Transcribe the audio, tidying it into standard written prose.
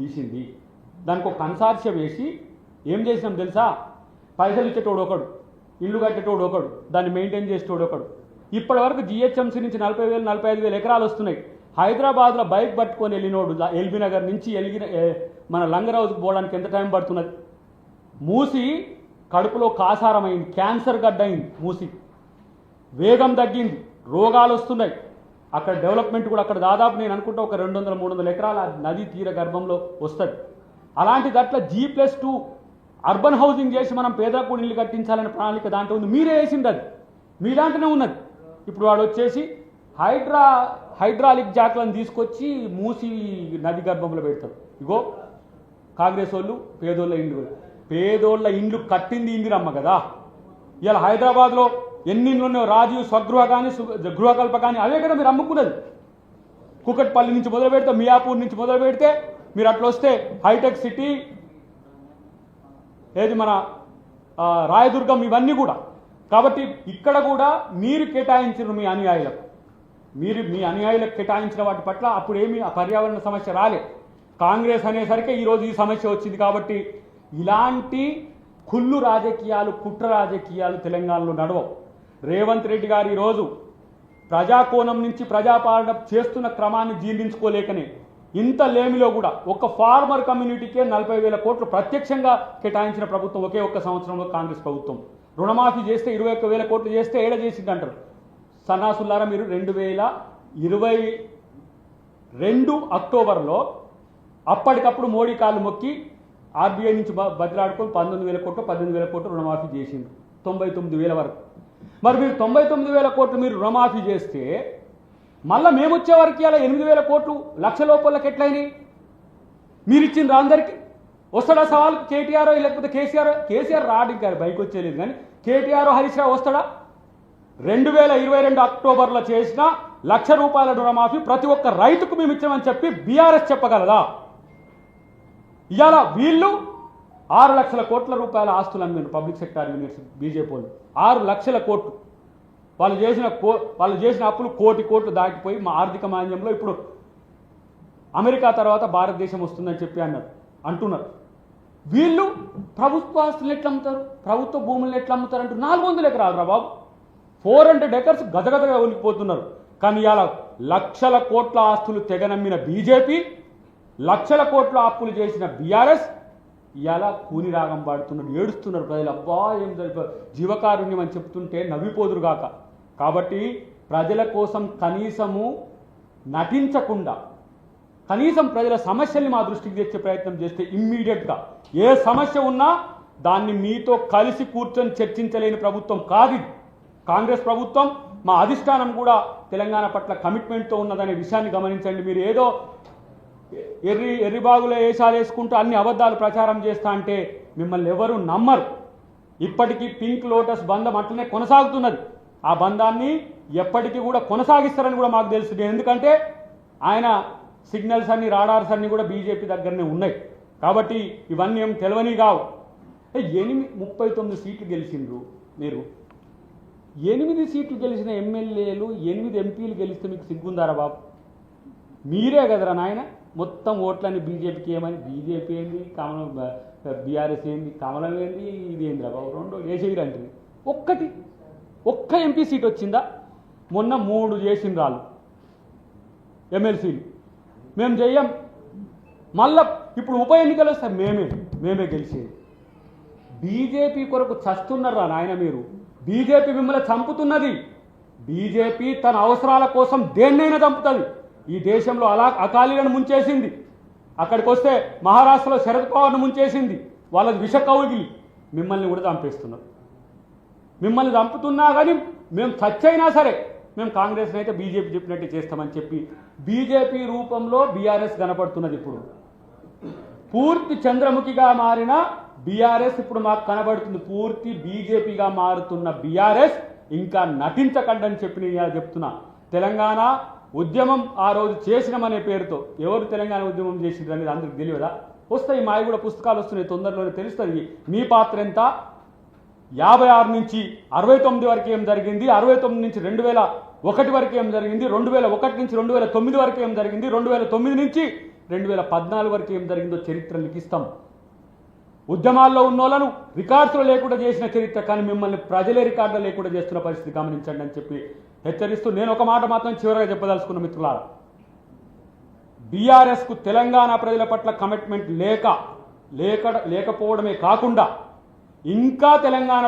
తీసింది దానికి ఒక కన్సార్షియం వేసి ఏం చేసినాం తెలుసా? పైసలు ఇచ్చేటోడు ఒకడు, ఇల్లు కట్టేటోడు ఒకడు, దాన్ని మెయింటైన్ చేసేటోడు ఒకడు. ఇప్పటివరకు జిహెచ్ఎంసీ నుంచి 40,000 45,000 ఎకరాలు వస్తున్నాయి. హైదరాబాద్లో బైక్ పట్టుకొని వెళ్ళినోడు ఎల్బీ నగర్ నుంచి మన లంగరౌజ్కి పోవడానికి ఎంత టైం పడుతున్నది? మూసి కడుపులో కాసారమైంది, క్యాన్సర్ గడ్డయింది, మూసి వేగం తగ్గింది, రోగాలు వస్తున్నాయి. అక్కడ డెవలప్మెంట్ కూడా అక్కడ దాదాపు నేను అనుకుంటా ఒక 200-300 ఎకరాల నదీ తీర గర్భంలో వస్తుంది. అలాంటిది అట్లా G+2 అర్బన్ హౌసింగ్ చేసి మనం పేదలకు ఇల్లు కట్టించాలనే ప్రణాళిక దాంట్లో ఉంది. మీరే వేసింది, అది మీ దాంట్లోనే ఉన్నది. ఇప్పుడు వాడు వచ్చేసి హైడ్రాలిక్ జాక్లను తీసుకొచ్చి మూసి నది గర్భంలో పెడతారు. ఇగో కాంగ్రెస్ వాళ్ళు పేదోళ్ళ ఇండ్లు కట్టింది ఇందిరమ్మ కదా. ఇలా హైదరాబాద్లో ఎన్ని ఇండ్లు ఉన్నాయో, రాజీవ్ స్వగృహ కానీ గృహకల్ప కానీ, అవే కదా మీరు అమ్ముకున్నది. కుకట్పల్లి నుంచి మొదలు పెడితే, మియాపూర్ నుంచి మొదలు పెడితే, మీరు అట్లా వస్తే హైటెక్ సిటీ, ఏది మన రాయదుర్గం, ఇవన్నీ కూడా. కాబట్టి ఇక్కడ కూడా మీరు కేటాయించిన మీ అనుయాయులకు, మీ అనుయాయులకు కేటాయించిన వాటి పట్ల అప్పుడు ఏమి పర్యావరణ సమస్య రాలే. కాంగ్రెస్ అనేసరికి ఈరోజు ఈ సమస్య వచ్చింది. కాబట్టి ఇలాంటి కుళ్ళు రాజకీయాలు, కుట్ర రాజకీయాలు తెలంగాణలో నడవవు. రేవంత్ రెడ్డి గారు ఈరోజు ప్రజాకోణం నుంచి ప్రజాపాలన చేస్తున్న క్రమాన్ని జీర్ణించుకోలేకనే ఇంత లేమిలో కూడా ఒక ఫార్మర్ కమ్యూనిటీకే 40,000 కోట్లు ప్రత్యక్షంగా కేటాయించిన ప్రభుత్వం ఒకే ఒక్క సంవత్సరంలో కాంగ్రెస్ ప్రభుత్వం. రుణమాఫీ చేస్తే 21,000 కోట్లు చేస్తే ఏడ చేసిందంటారు సన్నాసులారా. మీరు 2022 అక్టోబర్లో అప్పటికప్పుడు మోడీ కాళ్ళు మొక్కి ఆర్బీఐ నుంచి బదిలాడుకొని 19,000 కోట్లు 18,000 కోట్లు రుణమాఫీ చేసింది, 99,000 వరకు. మరి మీరు 99,000 కోట్లు మీరు రుణమాఫీ చేస్తే మళ్ళీ మేము వచ్చే వరకు ఇలా 8,000 కోట్లు లక్ష లోపలకి ఎట్లయినాయి? మీరు ఇచ్చిండ్రు అందరికీ. వస్తాడా సవాల్ కేటీఆర్ లేకపోతే కేసీఆర్ రాడు, గారు బైక్ వచ్చేలేదు, కానీ కేటీఆర్ హరీష్ రావు వస్తాడా? 2022 అక్టోబర్లో చేసిన ₹1,00,000 రుణమాఫీ ప్రతి ఒక్క రైతుకు మేము ఇచ్చామని చెప్పి బీఆర్ఎస్ చెప్పగలదా? ఇవాళ వీళ్ళు 6 లక్షల కోట్ల రూపాయల ఆస్తులు అమ్మారు పబ్లిక్ సెక్టార్ యూనిట్స్ బీజేపీ వాళ్ళు. 6 లక్షల కోట్లు వాళ్ళు చేసిన అప్పులు కోటి కోట్లు దాటిపోయి మా ఆర్థిక మాంద్యంలో ఇప్పుడు అమెరికా తర్వాత భారతదేశం వస్తుందని చెప్పి అంటున్నారు. వీళ్ళు ప్రభుత్వ ఆస్తులను ఎట్లా అమ్ముతారు, ప్రభుత్వ భూములను ఎట్లా అమ్ముతారు అంటూ 400 ఎకరాలు రా బాబు, 400 ఎకర్స్ గదగదగా ఉనికిపోతున్నారు. కానీ ఇవాళ లక్షల కోట్ల ఆస్తులు తెగనమ్మిన బీజేపీ, లక్షల కోట్ల అప్పులు చేసిన బీఆర్ఎస్ ఇవాళ కూని రాగం పాడుతున్నారు, ఏడుస్తున్నారు ప్రజలు. అబ్బా ఏం జీవకారుణ్యం అని చెప్తుంటే నవ్విపోదురుగాక. కాబట్టి ప్రజల కోసం కనీసము నటించకుండా, కనీసం ప్రజల సమస్యల్ని మా దృష్టికి తెచ్చే ప్రయత్నం చేస్తే ఇమ్మీడియట్గా ఏ సమస్య ఉన్నా దాన్ని మీతో కలిసి కూర్చొని చర్చించలేని ప్రభుత్వం కాదు కాంగ్రెస్ ప్రభుత్వం. మా అధిష్టానం తెలంగాణ పట్ల కమిట్మెంట్తో ఉన్నదనే విషయాన్ని గమనించండి. మీరు ఏదో ఎర్రిబాగులో వేషాలు వేసుకుంటూ అన్ని అబద్ధాలు ప్రచారం చేస్తా అంటే మిమ్మల్ని ఎవరు నమ్మరు. ఇప్పటికీ పింక్ లోటస్ బంధం అట్లనే కొనసాగుతున్నది. ఆ బంధాన్ని ఎప్పటికీ కూడా కొనసాగిస్తారని కూడా మాకు తెలుసు. ఎందుకంటే ఆయన సిగ్నల్స్ అన్ని, రాడార్స్ అన్ని కూడా బీజేపీ దగ్గరనే ఉన్నాయి. కాబట్టి ఇవన్నీ ఏం తెలియని కావు. 39 సీట్లు గెలిచిండ్రు మీరు. 8 సీట్లు గెలిచిన ఎమ్మెల్యేలు, 8 ఎంపీలు గెలిస్తే మీకు సిగ్గుందారా బాబు? మీరే కదరా నాయన మొత్తం ఓట్లని బీజేపీకి ఏమని. బీజేపీ ఏంది, బీఆర్ఎస్ ఏంది, కమలం ఏంది, ఇది ఏందిరా బాబు? 2 వేసేయరంటే ఒక్క ఎంపీ సీట్ వచ్చిందా? మొన్న 3 చేసిన రాళ్ళు ఎమ్మెల్సీలు. మేము చెయ్యం. మళ్ళా ఇప్పుడు ఉప ఎన్నికలు వస్తే మేమే గెలిచేది. బీజేపీ కొరకు చస్తున్నారా నాయన మీరు? బీజేపీ మిమ్మల్ని చంపుతున్నది. బీజేపీ తన అవసరాల కోసం దేన్నైనా చంపుతుంది. ఈ దేశంలో అకాలీలను ముంచేసింది. అక్కడికి వస్తే మహారాష్ట్రలో శరద్ పవార్ను ముంచేసింది. వాళ్ళది విష కౌగిలి. మిమ్మల్ని కూడా చంపేస్తున్నారు. మిమ్మల్ని చంపుతున్నా కానీ మేము చచ్చైనా సరే మేము కాంగ్రెస్ని అయితే బీజేపీ చెప్పినట్టు చేస్తామని చెప్పి బీజేపీ రూపంలో బీఆర్ఎస్ కనబడుతున్నది. ఇప్పుడు పూర్తి చంద్రముఖిగా మారిన బీఆర్ఎస్ ఇప్పుడు మాకు కనబడుతుంది. పూర్తి బీజేపీగా మారుతున్న బీఆర్ఎస్ ఇంకా నటించకండి అని చెప్పి నేను చెప్తున్నా. తెలంగాణ ఉద్యమం ఆ రోజు చేసినామనే పేరుతో ఎవరు తెలంగాణ ఉద్యమం చేసిండ్రు అనేది అందరికి తెలియదా? వస్తాయి, మావి కూడా పుస్తకాలు వస్తున్నాయి, తొందరలోనే తెలుస్తుంది మీ పాత్ర ఎంత. 56 నుంచి 69 వరకు ఏం జరిగింది, 69 నుంచి 2001 వరకు ఏం జరిగింది, 2001 నుంచి 2009 వరకు ఏం జరిగింది, 2009 నుంచి 2014 వరకు ఏం జరిగిందో చరిత్ర లిఖిస్తాం. ఉద్యమాల్లో ఉన్నోళ్ళను రికార్డ్స్లో లేకుండా చేసిన చరిత్ర, కానీ మిమ్మల్ని ప్రజలే రికార్డులో లేకుండా చేస్తున్న పరిస్థితి గమనించండి అని చెప్పి హెచ్చరిస్తూ నేను ఒక మాట మాత్రం చివరిగా చెప్పదలుచుకున్న మిత్రులారా, బీఆర్ఎస్కు తెలంగాణ ప్రజల పట్ల కమిట్మెంట్ లేకపోవడమే కాకుండా ఇంకా తెలంగాణ